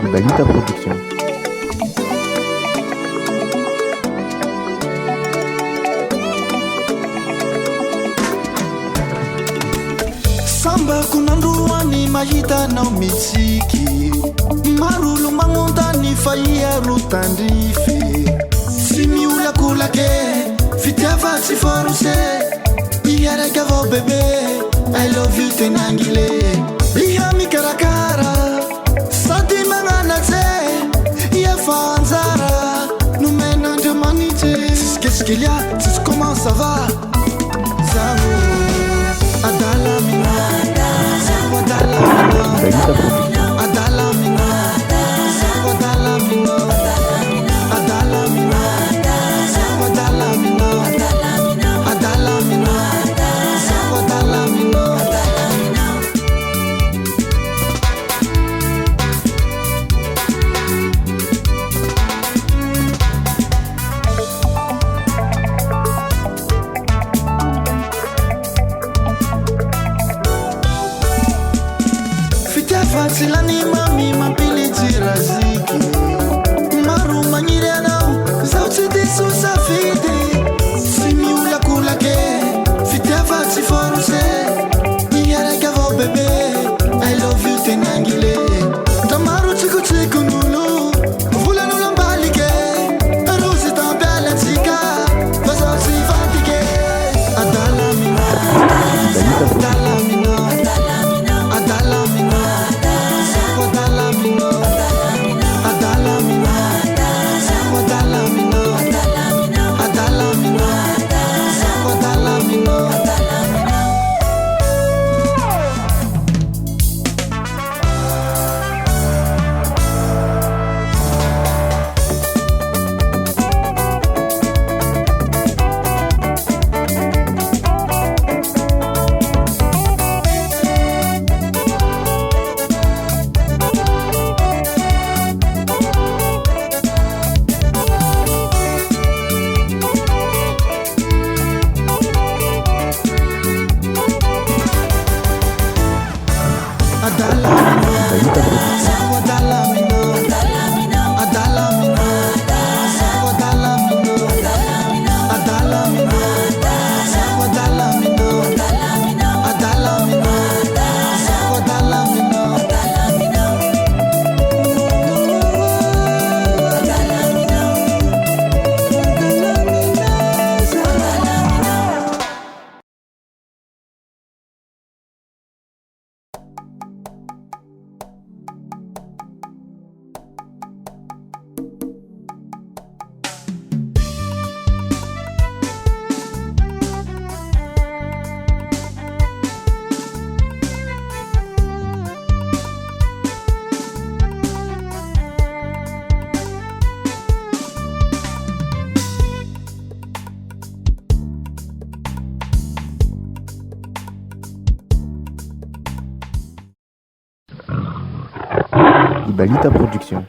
Ibalita production. Samba kunanduani mahita na mitsiki marulu mangondani faia rutandife simiula kulake fitava siforuse iere gavo bebe I love you tenangile ihami karakara sati mangana te ia fanzara nous mène de manité qu'est-ce qu'il y a comment ça va ça Adala mina Adala mina Adala mina Adala mina Adala mina Adala mina Adala mina Adala mina Silani mami mapili tiraziki maru manyirana sauti disu safide simi ula kulake fitava tiforuse iere gavo bebe I love you tenangile tamaru chiku chiku nulu vula nula mbalike rose tambele tika vaso si fatike Adala mina Adala mina Adala mina Adala mina Adala mina Adala mina Adala mina Adala mina Ibalita production.